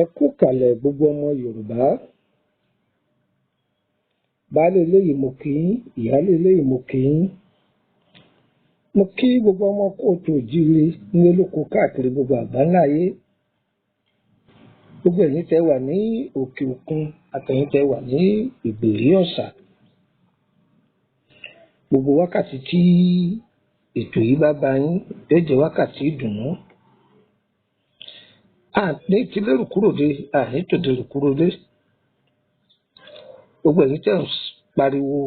Ẹ kú kàlẹ̀ gbogbo ọmọ Yorùbá. Baálé eléyìí mo kí yín, ìyálé eléyìí mo kí yín. Mo kí gbogbo ọmọ kóòtù òjíire nílé lóko káàkiri gbogbo àgbáńlá ayé. Gbogbo ẹ̀yin tẹ́ wà ní òkè òkun àtẹ̀yin tẹ́ wà ní ìgbèrí ọ̀sà. Gbogbo wákàtí tí ètò yìí bá bá yín yóò jẹ́ wákàtí ìdùnnú. Àní ti lérò kúrò dé, àní tòde rò kúrò dé. Gbogbo ẹ̀yin tẹ́ ń pariwo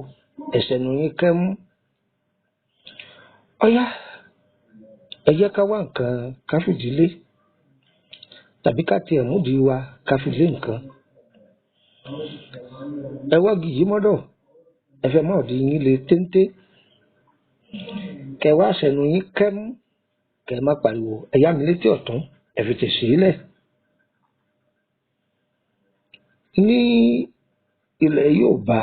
ẹ̀sẹ̀ nù yín kẹ́mú. Ọ̀yá ẹ jẹ́ ká wá nǹkan ká fìdílé tàbí ká tiẹ̀ múdi wa ká fi lé nǹkan. Ẹ wọ́gi yìí mọ́dọ̀, ẹ fẹ́ mọ́ ọ̀dí yín le téńté. Kẹ wá ṣẹ̀nu yín kẹ́mú, kẹ má pariwo ẹ yá mi létí ọ̀tún, ẹ fi tèsí lẹ̀. Ní ilẹ̀ Yorùbá,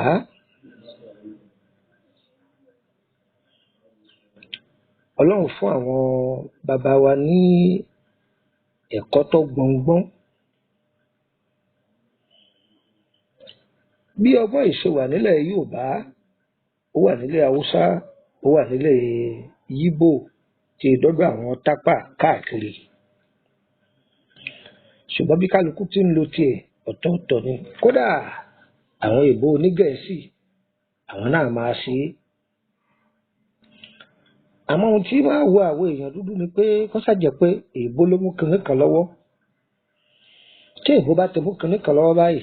Ọlọ́run fún àwọn bàbá wa ní ẹ̀kọ́ tó gbọ̀ngbọ́n. Bí ọgbọ́n ìṣe wà nílẹ̀ Yorùbá, ó wà nílẹ̀ Haúsá, ó wà nílẹ̀ Yíbò, tí dọ́dọ̀ àwọn tápà káàkiri. Ṣùgbọ́n bí kálukú ti ń lo tiẹ̀ ọ̀tọ̀ọ̀tọ̀ ni. Kódà àwọn èèbó onígẹ̀ẹ́sì àwọn náà máa ṣe é. Àmọ́ ohun tí máa wo àwọn èèyàn dúdú ni pé kó ṣàjẹ́ pé èèbó ló mú kinní kan lọ́wọ́. Tí èèbó bá ti mú kinní kan lọ́wọ́ báyìí,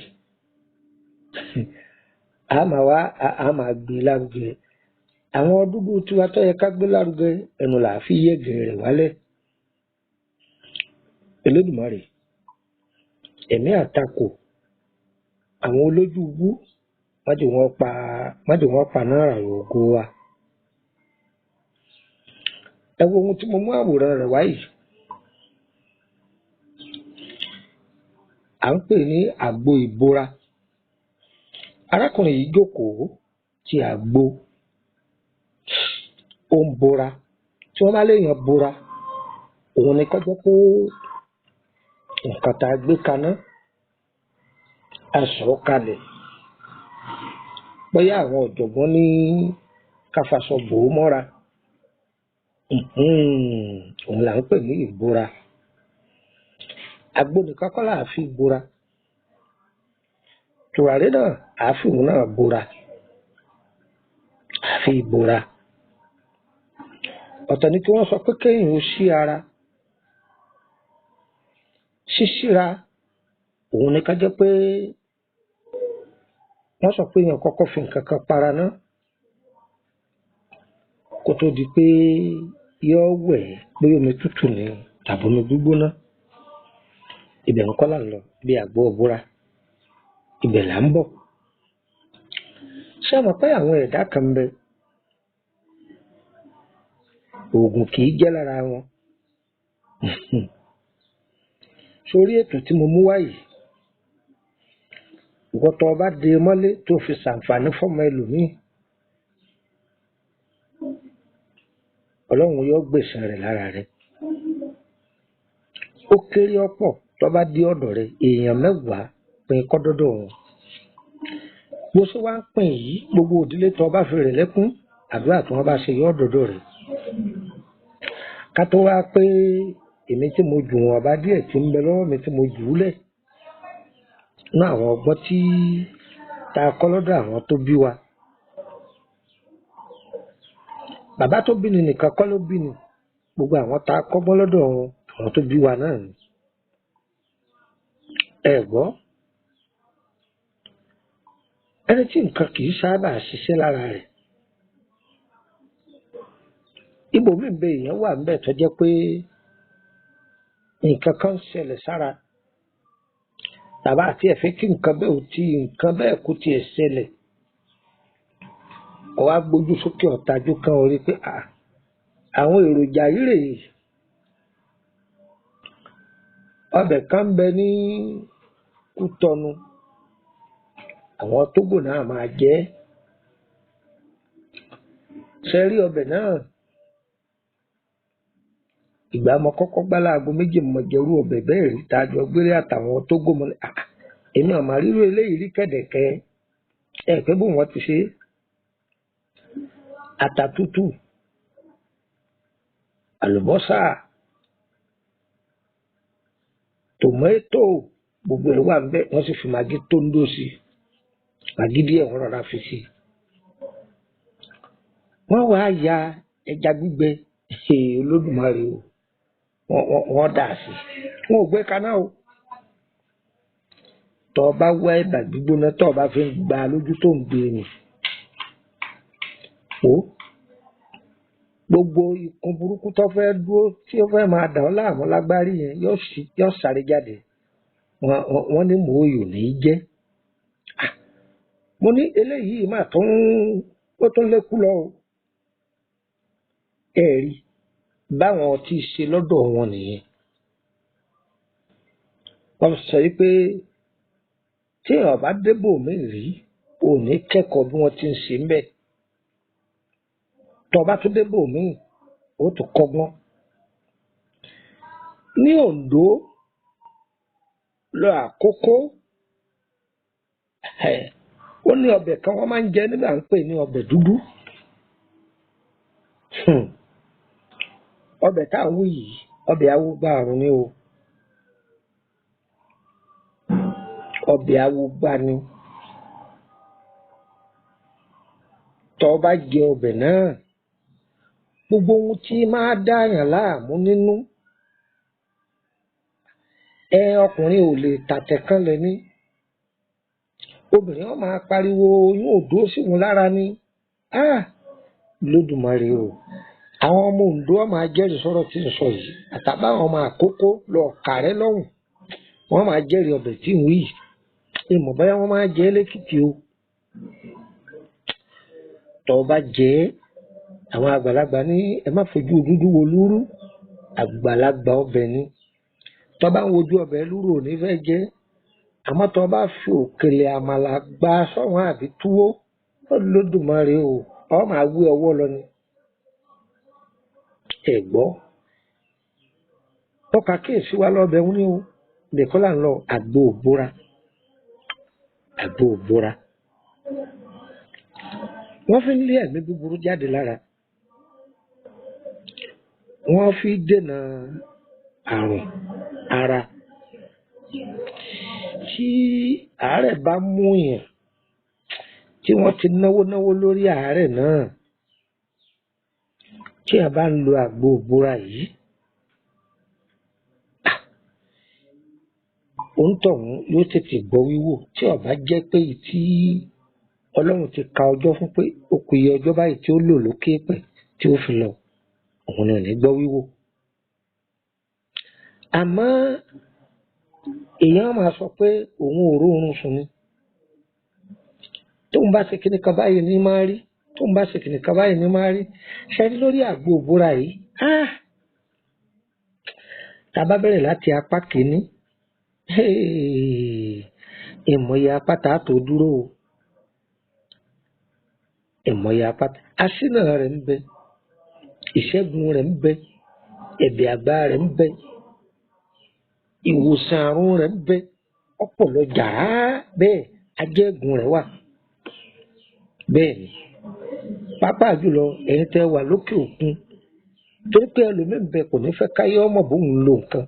a máa gbé lárugẹ. Àwọn dúdú tiwa tó yẹ ká gbé lárugẹ ẹnu là á fi yẹ̀gẹ̀ rẹ̀ wálẹ̀. Elédùmarè, ẹ̀mí àtakò àwọn olójú ubú má jẹ́ wọ́n pa náà àrùn ògo wa. Ẹ wo ohun tí mo mú àwòrán rẹ̀ wáyìí. À ń pè ní àgbo ìbora. Arákùnrin yìí jókòó ti àgbo, ó ń bora. Tí wọ́n bá léèyàn bora, òun ni kó jẹ́ pé nǹkan tá a gbé kaná a sọ̀ kalẹ̀. Bóyá àwọn ọ̀jọ̀gbọ́n ní ká faṣọ bò ó mọ́ra. Òun là ń pè ní ìbora. Àgbo nìkan kọ́ là á fi bora. Tùràrí náà à á fi òun náà bora. À á fi bora. Ọ̀tọ̀ ni kí wọ́n sọ pé kéèyàn ó ṣí ara. Ṣíṣíra òun ni ká jẹ́ pé wọ́n sọ pé èèyàn kọ́kọ́ fi nǹkan kan para náà kó tó di pé yóò wẹ̀ pé omi tútù ni tàbí omi gbígbóná. Ibẹ̀ ń kọ́ là ń lọ bí àgbo ìbora. Ibẹ̀ là ń bọ̀. Ṣé ẹ mọ̀ pé àwọn ẹ̀dá kan ń bẹ oògùn kì í jẹ́ lára wọn? Sórí ètò tí mo mú wáyìí, ìwọ tó bá dé mọ́lé tó fi ṣàǹfààní fọ́mọ ẹlòmíì, Ọlọ́run yóò gbèsè rẹ̀ lára rẹ̀. Ó kéré ọ̀pọ̀ tó bá dé ọ̀dọ̀ rẹ̀ èèyàn 10 pín kọ́ dọ́dọ̀ wọn. Bó ṣe wá ń pín yìí, gbogbo òdílé tó bá fi rẹ̀ lẹ́kún, àdúrà tí wọ́n bá ṣe yọ́ dọ́dọ̀ rẹ̀. Ká tó wá pé èmi tí mo jù wọn bá díẹ̀ tí ń bẹ lọ́wọ́ mi tí mo jù ú lẹ̀. Ní àwọn ọgbọ́n tí ta kọ́ lọ́dọ̀ àwọn tó bí wa. Bàbá tó bí ni nìkan kọ́ ló bí ni. Gbogbo àwọn ta kọ́gbọ́n lọ́dọ̀ wọn, àwọn tó bí wa náà ni. ẹ gbọ́ ẹni tí nǹkan kì í sábà ṣiṣẹ́ lára rẹ̀ ibòmíì ń bẹ èèyàn wà ńbẹ̀ tó jẹ́ pé nǹkan kan ń ṣẹlẹ̀ sára tàbá àti ẹ̀fẹ́ kí nǹkan bẹ́ẹ̀ kó tiẹ̀ ṣẹlẹ̀ ó wá gbójú sókè ọ̀tajú kan orí pé àwọn èròjà yìí rèé ọbẹ̀ kan ń bẹ ní Kútọnu àwọn Tógò náà máa jẹ ṣe rí ọbẹ̀ náà ìgbà mo kọ́kọ́ gbá láago méjì mo jẹrú ọbẹ̀ bẹ́ẹ̀ rí tá a jọ gbélé àtàwọn Tógò mo ní èmi ò máa rírú eléyìí rí kẹ̀dẹ̀kẹ́ ẹ pé bó wọn ti ṣe ata tútù àlùbọ́sà tòmẹ́tò gbogbo ẹ̀ wà ńbẹ̀ wọ́n sì fi màgí tó ń dò sí màgí díẹ̀ wọ́n rọra fi sí wọ́n wá ya ẹja gbígbẹ Olódùmarè o wọ́n dà sí wọn ò gbé kaná o tọ́ ọ bá wá ẹ̀bà gbígbóná tọ́ ọ bá fi ń gba lójú tó ń gbé ni o gbogbo ikùn burúkú tó fẹ́ dúró tí ó fẹ́ máa dà ọ́ láàmú lágbárí yẹn yóò sáré jáde wọ́n ní mòóyò ní í jẹ́ mo ní eléyìí mà ó tún lékú lọ o ẹ rí báwọn ti ṣe lọ́dọ̀ wọn nìyẹn wọ́n sọ pé tí èèyàn bá débò mí rí ò ní kẹ́kọ̀ọ́ bí wọ́n ti ń ṣe ń bẹ̀ tó bá tún débò mí ó tún kọ́gbọ́n ní Oǹdó lọ Àkókó ó ní ọbẹ̀ kan wọ́n máa ń jẹ nígbà ń pè ní ọbẹ̀ dúdú ọbẹ̀ tá à ń wí yìí ọbẹ̀ awúgbà àrùn ni o ọbẹ̀ awúgbà ni tó bá jẹ ọbẹ̀ náà gbogbo ohun tí máa dáyàn láàmú nínú ọkùnrin ò lè tàtẹ̀ kan lẹ̀ ní obìnrin wọn máa pariwo oyún òdó sí wọn lára ni Lódùmarè o àwọn ọmọ Oǹdó wọn máa jẹ́rìí sọ̀rọ̀ tí ń sọ yìí àtàbáwọn ọmọ Àkókó lọ kàrẹ́ lọ́hùn wọn máa jẹ́rìí ọbẹ̀ tí ń wí yìí ìmọ̀ báyà wọn máa jẹ́ lẹ́kìtì o tọ́ bá jẹ́ àwọn àgbàlagbà ní ẹ má fojú dúdú wo lúrú àgbàlagbà ọbẹ̀ ni tọ́ bá ń wojú ọbẹ̀ lúrú ò ní fẹ́ jẹ́ àmọ́ tọ́ bá fi òkèlè àmàlà gba sọ́wọ́n àbí túwó Olódùmarè o ọ máa wí ọwọ́ lọ ni ẹ gbọ́ ọkà kíyèsí wa lọ́bẹ̀ ń ní o nìkọ́lá ń lọ Àgbo Ìbora wọ́n fi ń lé ẹ̀mí búburú jáde lára wọ́n fi dènà àrùn ara tí àárẹ̀ bá mú yàn tí wọ́n ti náwó lórí àárẹ̀ náà tí a bá ń lo Àgbo Ìbora yìí òǹtọ̀hún yóò tètè gbọ́ wíwò tí ó bá jẹ́ pé tí Ọlọ́run ti ka ọjọ́ fún pé ó kù iye ọjọ́ báyìí tí ó lò lókè pẹ̀ tí ó fi lọ òun náà ní gbọ́ wíwò àmọ́ èèyàn máa sọ pé òun ò róorun sùn ni tóun bá ṣe kíní kan báyìí ní máa rí tóun bá ṣe kíní kan báyìí ní máa rí ṣẹ́ni lórí Àgbo Ìbora yìí tá a bá bẹ̀rẹ̀ láti apá kìíní ìmọ̀ye apáta tó dúró o ìmọ̀ye apáta aṣínà rẹ̀ ń bẹ ìṣẹ́gun rẹ̀ ń bẹ ẹ̀bẹ̀ àgbà rẹ̀ ń bẹ ìwòsàn àrùn rẹ̀ ń bẹ ọpọlọ jàrá bẹ́ẹ̀ ajẹ́gun rẹ̀ wà bẹ́ẹ̀ ni pápá jùlọ ẹ̀yin tẹ́ wà lókè òkun torí pé ẹlòmíín bẹ kò ní fẹ́ káyé ọmọ bóun lo nǹkan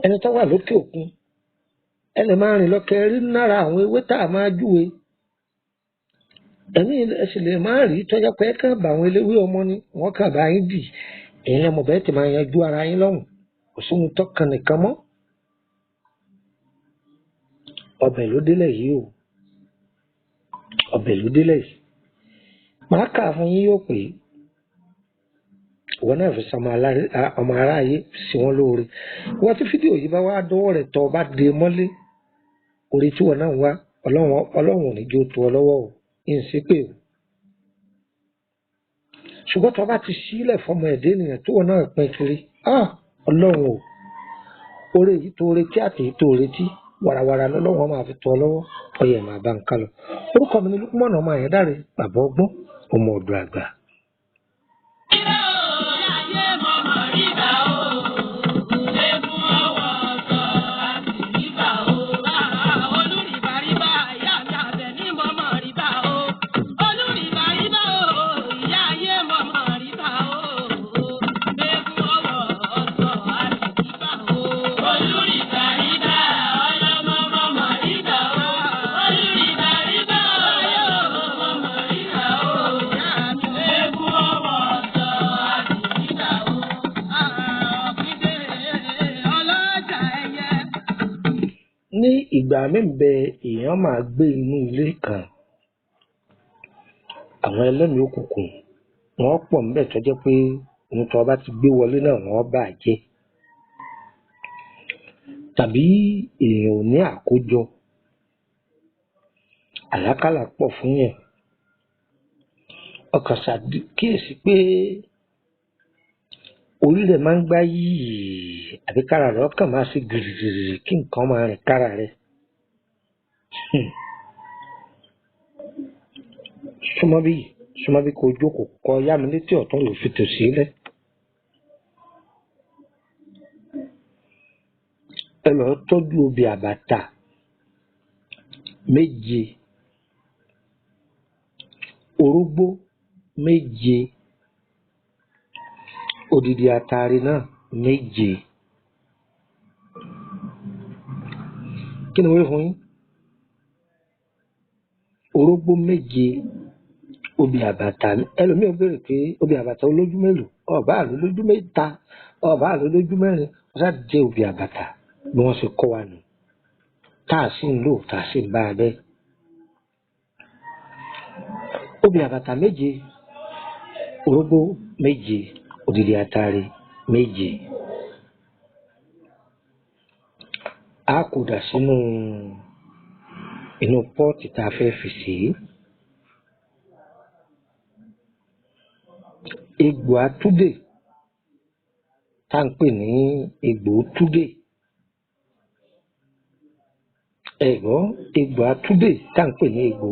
ẹni tó wà lókè òkun ẹni máa rìn lọkẹ rí nára àwọn ewé tá a máa júwe ẹ̀mí ẹ̀sìn lè máa rí tọ́jà pé kàn bá àwọn eléwé ọmọ ni wọ́n kàn bá yín dì ẹ̀yin lẹ́mọ̀ bẹ́ẹ̀ ti máa yanjú ara yín lọ́hùn kò sóhun tọ́kan nìkan mọ́ ọbẹ̀ ló délẹ̀ yìí o ọbẹ̀ ló délẹ̀ yìí màá kà fún yín yóò pé ìwọ náà fi sọmọ ọmọ aráyé sí wọn lóore wọ́n tí fídíò yìí bá wá dọ́wọ́ rẹ̀ tọ́ bá dé mọ́lé orí tí wọn náà wá ọlọ́run ò ní jó tó ọ lọ́wọ́ o ń sí pé o ṣùgbọ́n tó bá ti sílẹ̀ fọmọ ẹ̀dẹ́ ènìyàn tó wọn náà pín kiri ọlọ́run o orí èyí tó retí àti èyí tó retí wàràwàrà lọ́lọ́run máa fi tọ́ ọ lọ́wọ́ ọyẹ máa bá ń ká lọ orúkọ mi ni Lukman ọmọ Àyàndáre bàbá ọgbọ́n ọmọ ọ̀dọ̀ àgbà. Ní ìgbà mẹ́bẹ̀ èèyàn máa gbé inú ilé kan àwọn ẹlẹ́mìí òkùnkùn wọ́n pọ̀ níbẹ̀ tó jẹ́ pé ohun tó bá ti gbé wọlé náà wọ́n bàjẹ́ tàbí èèyàn ò ní àkójọ àlákàlà pọ̀ fún yẹn ọkàn ṣàkíyèsí pé orí rẹ̀ máa ń gbá yìí àbí kára rẹ̀ ọkàn máa ṣe gìrìgìrì kí nǹkan máa rìn kára rẹ̀ súnmọ́ bí kò jókòó kọ yá mi létí ọ̀tún ló fi tò sílẹ̀ ẹ lọ tọ́jú obì àbàtà 7 orógbó 7 odidi atare náà 7 kí ni wọ́n fún yín orógbó 7 obì àbàtà ẹlòmíì ó béèrè pé obì àbàtà olójú mélòó ọba àlọ́ lójú 3 ọba àlọ́ lójú 4 ọ̀sá jẹ́ obì àbàtà bí wọ́n ṣe kọ́ wa nù tá a sì ń lò tá a sì ń bá a bẹ́ obì àbàtà 7 orógbó 7 odidi atare 7 a kò dà sínú inú pọ́ọ̀tì tá a fẹ́ fi sí egbò atúdè tá à ń pè ní egbò túdè ẹ̀gbọ́n egbò atúdè tá à ń pè ní egbò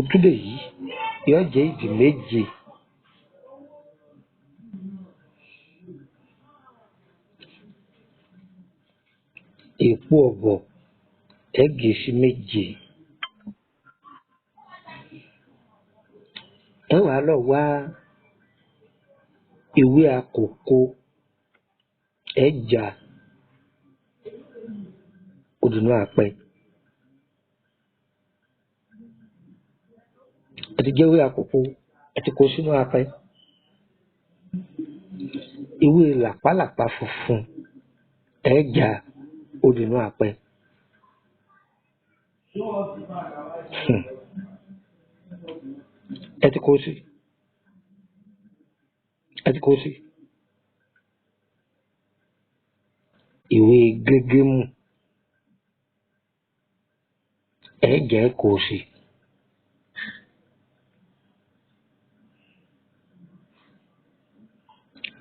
túdè yìí yóò jẹ́ ìdì 7 èpo ọ̀bọ̀ gé sí 7 ẹ wàá lọ wá ewé àkókò já òdùnú àpẹ ẹ ti jẹ ewé àkókò ẹ ti kó sínú àpẹ ewé làpálàpá funfun já òdùnú àpẹ ẹ ti kó sí ìwé gégémù jẹ́ kó sí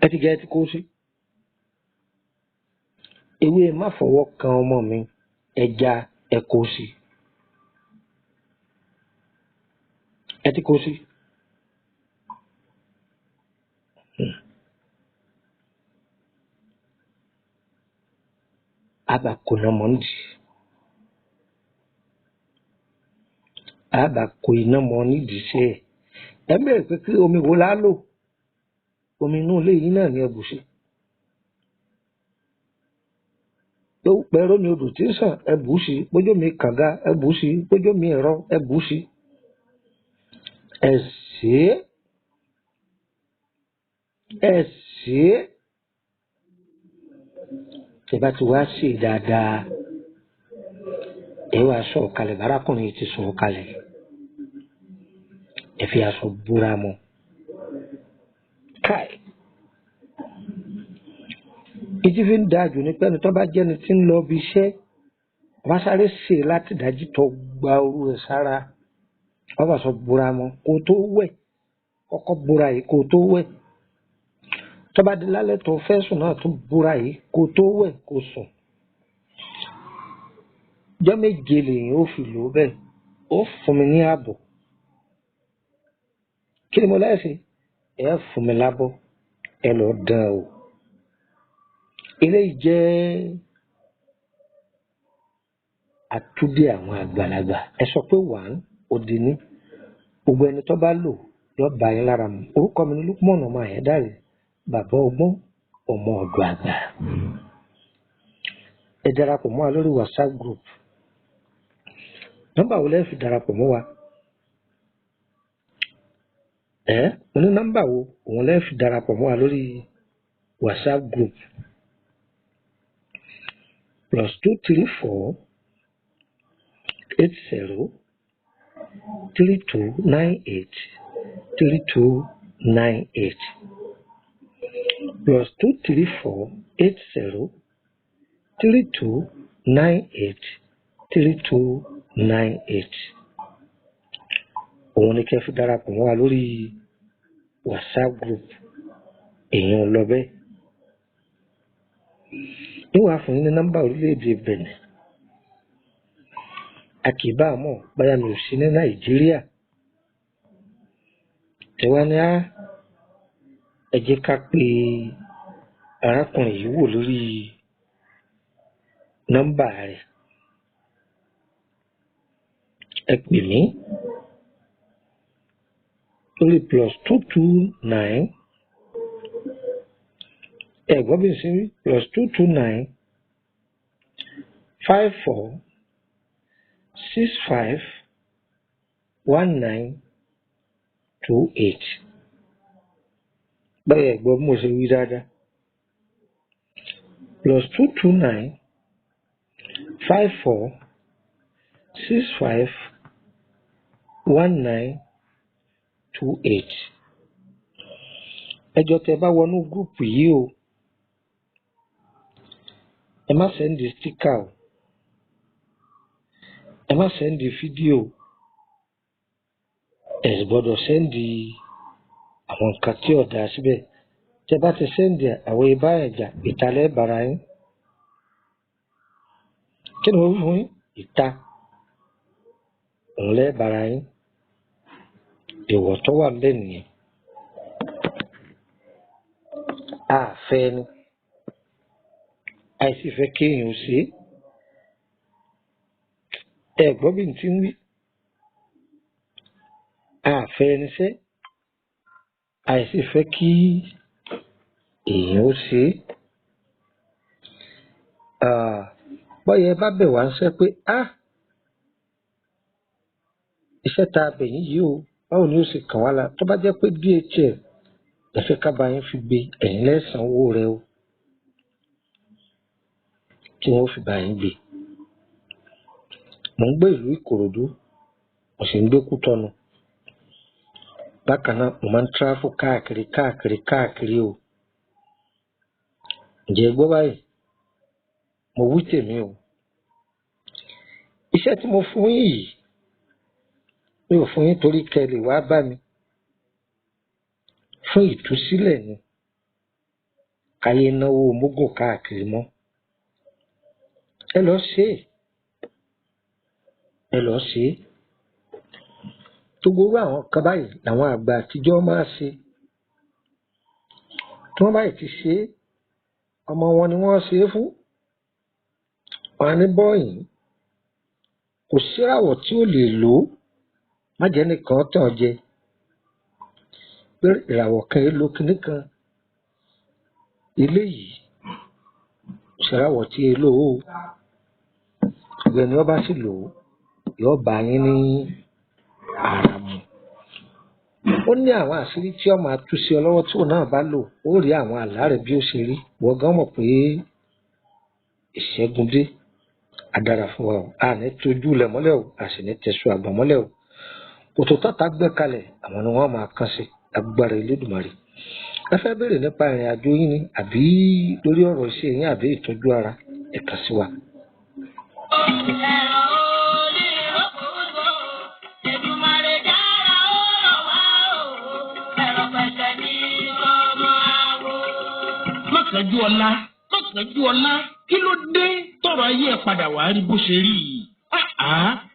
ẹ ti kó sí ewé má fọwọ́ kan ọmọ mi ẹja ẹ kó sí ẹ ti kó sí àbàkò iná mọ́ nídìí sí ẹ bẹ̀rẹ̀ pé kí omi wo la lò omi inú ilé yìí náà ní ẹbùsí pẹ̀rọ mi odò tí ń sàn ẹbùsí bójú mi kànga ẹbùsí bójú mi ẹ̀rọ ẹbùsí ẹ ṣe tẹ́ bá ti wá sí dáadáa ẹ wá sọ̀ kalẹ̀ bárakùnrin ti sọ̀ kalẹ̀ ẹ fi aṣọ búra mọ́ káì ìdí fi ń dáa jù ní pẹ́ni tó bá jẹ́ni tí ń lọ bí iṣẹ́ wá sáré ṣe láti dájú tó gba orú ẹ̀ sára wọ́n bá sọ búra mọ́ kó tó wẹ̀ kọ́kọ́ búra yìí kó tó wẹ̀ tó bá di lálẹ́ tó fẹ́ sùn náà tún búra yìí kó tó wẹ̀ kó sùn jọ́ méje lèyìn ó fi lò bẹ́ẹ̀ ó fún mi ní ààbò kí ni mo lẹ́sìn ẹ fún mi lábọ́ ẹ lọ dán o eléyìí jẹ́ àtúndì àwọn àgbàlagbà ẹ sọ pé wàá òdì ní gbogbo ẹni tó bá lò yọ bá yín lára mu orúkọ mi ní Lukman ọmọ Ayédáre bàbá ọgbọ́n ọmọ ọ̀dọ̀ àgbà ẹ darapọ̀ mọ́ wa lórí WhatsApp group nọ́mbà wo lẹ fi darapọ̀ mọ́ wa mo ní nọ́mbà wo òun lẹ fi darapọ̀ mọ́ wa lórí WhatsApp group +234 80 3298 3298 +234 80 3298 3298 òun ni kẹ́ fi darapọ̀ mọ́ wa lórí WhatsApp group èèyàn lọ bẹ́ẹ̀ níwà fún yín ní nọ́mbà orílẹ̀-èdè Benin àkìbá àmọ́ báyà mi ò sí ní Nàìjíríà tẹ̀wá ní ẹ jẹ́ ká pe arákùnrin yìí wò lórí nọ́mbà rẹ̀ ẹ pè mí lórí +229 ẹ̀gbọ́n bí n ṣe rí +229 54 65 19 28 báyìí ẹ̀gbọ́n bí mo ṣe wí dáadáa +229 54 65 19 28 ẹjọ́ tẹ́ bá wọnú gúrùpù yìí o ẹ má sẹ́ndì stíkà o ẹ má sẹ́ndì fídíò ẹ sì gbọ́dọ̀ sẹ́ndì àwọn nǹkan tí ọ̀dà síbẹ̀ tẹ́ bá ti sẹ́ndì àwọn ibà ẹ̀jà ìtàlẹ́ bàrà yín kí ni wọ́n fún yín ìta òun lẹ́ bàrà yín ìwọ̀ tó wà bẹ́ẹ̀ nìyẹn àfẹ́ ni àìsí fẹ́ kéèyàn ṣe ẹ gbọ́ bí n ti ń wí àfẹ́ ẹni ṣe àìsí fẹ́ kí èèyàn ó ṣe bọ́yẹ bá bẹ̀ wá ń ṣe pé iṣẹ́ tá a bẹ̀ yín yìí o báwo ni ó ṣe kàn wá la tó bá jẹ́ pé DHL ẹ fẹ́ ká bá yín fi gbé ẹ̀yin lẹ́san owó rẹ o tí wọ́n fi bá yín gbé mò ń gbé ìlú Ìkòròdú mo sì ń gbé Kútọ́nù bákan náà mo máa ń tráfù káàkiri o ǹjẹ́ gbọ́ báyìí mo wí tèmi o iṣẹ́ tí mo fún yín yìí mi ò fún yín torí kẹ́ lè wá bá mi fún ìtúsílẹ̀ ni káyé náwó mógùn káàkiri mọ́ ẹ lọ ṣe tó gbogbo àwọn kan báyìí làwọn àgbà àtijọ́ máa ṣe tí wọ́n báyìí ti ṣe ọmọ wọn ni wọ́n ṣe fún wọn ní bọ́ọ̀yìn kò síràwọ̀ tí ó lè lò ó má jẹ́ nìkan tàn jẹ pé ìràwọ̀ kan èlò kìíní kan eléyìí ìṣẹ̀ráwọ̀ tí èlò ó ọ̀gbẹ́ni ọba sì lò ó yóò bá yín ní ara mu ó ní àwọn àṣírí tí ọmọ àtúnṣe ọlọ́wọ́ tí òun náà bá lò ó rí àwọn àlá rẹ̀ bí ó ṣe rí wọ́n gan mọ̀ pé ìṣẹ́gun dé. Adára fún wa o, a ní tójú ilẹ̀ mọ́lẹ̀ o, a sì ní tẹ̀sùn àgbọ̀n mọ́lẹ̀ o. Kòtò tọ́ta gbẹ́ kalẹ̀ àwọn ni wọ́n máa kàn sí agbára Elédùmarè. Ẹ fẹ́ béèrè nípa ìrìn àjò yín ni àbí lórí ọ̀rọ̀ iṣẹ́ yín àbí ìtọ́jú ara, ẹ kàn sí wa. Mọ̀kànjú ọlá kí ló dé tọrọ ayé ẹ̀ padà wá rí bó ṣe rí yìí?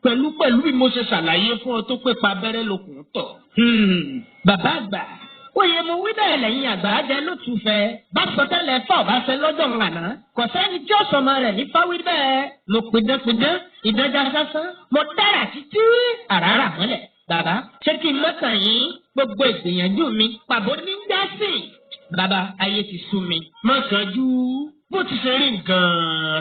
Pẹ̀lú bí mo ṣe ṣàlàyé fún ọ tó pé pa abẹ́rẹ́ lókun tọ̀. Bàbá àgbà òye mo wí bẹ́ẹ̀ lẹ́yìn àgbà jẹ ló tún fẹ́. Bá sọ tẹ́lẹ̀ fọ́ ọ̀bá fẹ́ lọ́jọ́ ńlànà. Kò sẹ́ni tí ó sọmọ rẹ̀ ní fáwí bẹ́ẹ̀. Mo pidán ìdájà sásán. Mo dára títí àràrà mọ́lẹ̀. Bàbá ṣé kí n mọ́kàn yín gbogbo ìgbìyànjú mi pàbó ní gbẹ́sìn. Bàbá ayé ti sú mi. Mọ̀kànjú bó ti ṣe rí nǹkan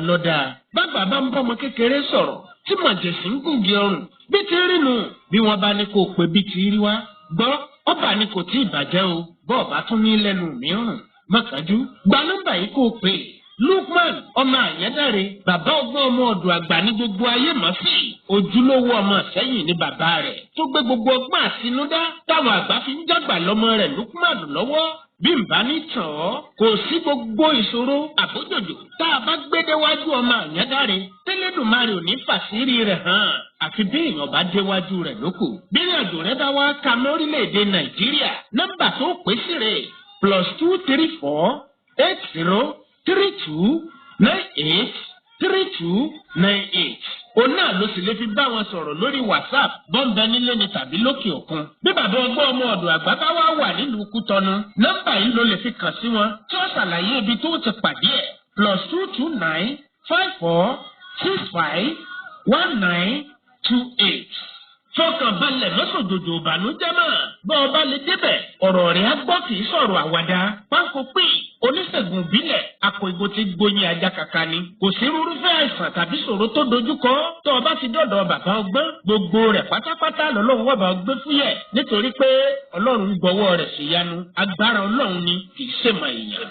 lọ́dà. Bàbá bá ń bọ́ ọmọ kékeré sọ̀rọ̀ tí màjèsí ń gùngi ọrùn bí ti rí nù. Bí wọ́n bá ní kó pè bí ti rí wá gbọ́ ọba ni kò tí ì bàjẹ́ o bọ́ọ̀ bá tún ní lẹ́nu mìíràn. Mọ̀kànjú gba nọ́mbà yìí kó pè é. Lukman ọmọ Àyẹ́dáre bàbá ọgbọ́n ọmọ ọ̀dọ̀ àgbà ní gbogbo ayé mọ̀ sí. Ojúlówó ọmọ Ìṣẹ́yìn ní bàbá rẹ̀ tó gbé gbogbo ọgbọ́n àtinúdá táwọn àgbà fi ń jágbà lọ́mọ rẹ̀ Lukman lọ́wọ́. Bí n bá ní tàn ọ́ kò sí gbogbo ìṣòro àbójòjò tá a bá gbé déwájú ọmọ Àyẹ́dáre tẹ́lẹ̀dùmarè ò ní fàṣírí rẹ̀ hàn àfi bí èèyàn bá déwájú rẹ̀ lóko. Bí ìrìnàjò rẹ̀ bá wá ka lórílẹ̀‐èdè Nàìjíríà nọ́mbà tó pè sí rẹ̀ +234 80 32 98 3298. Òun náà ló sì lè fi bá wọn sọ̀rọ̀ lórí WhatsApp bọ́ǹbẹ nílé ni tàbí lókè òkun. Bí bàbá ọgbọ́n ọmọ ọ̀dọ̀ àgbà bá wá wà nílùú Kútọ́nù nọ́mbà yìí ló lè fi kàn sí wọn tí ó ṣàlàyé ibi tó ti pàdé ẹ̀ +229 54 65 1928. Fọkàn balẹ̀ lọ́sọ̀dọ̀dọ̀ ìbànújẹ́ mọ́. Bọ́ ọ bá lè débẹ̀, ọ̀rọ̀ rẹ̀ á gbọ́ kì í sọ̀rọ̀ àwàdà. Pánkó pé oníṣègùn ìbílẹ̀ àpò ìbò ti gbóyin ajá kàkà ni. Kò sí irúfẹ́ àìsàn tàbí ṣòro tó dojúkọ. Tó o bá ti dọ̀dọ̀ bàbá ọgbọ́n, gbogbo rẹ̀ pátápátá lọ́lọ́run wà bá ọgbẹ́ fúyẹ̀. Nítorí pé Ọlọ́run gbọ́wọ́ rẹ̀ ṣèyanu. Agbára Ọlọ́run ni kì í ṣèmọ̀ èèyàn.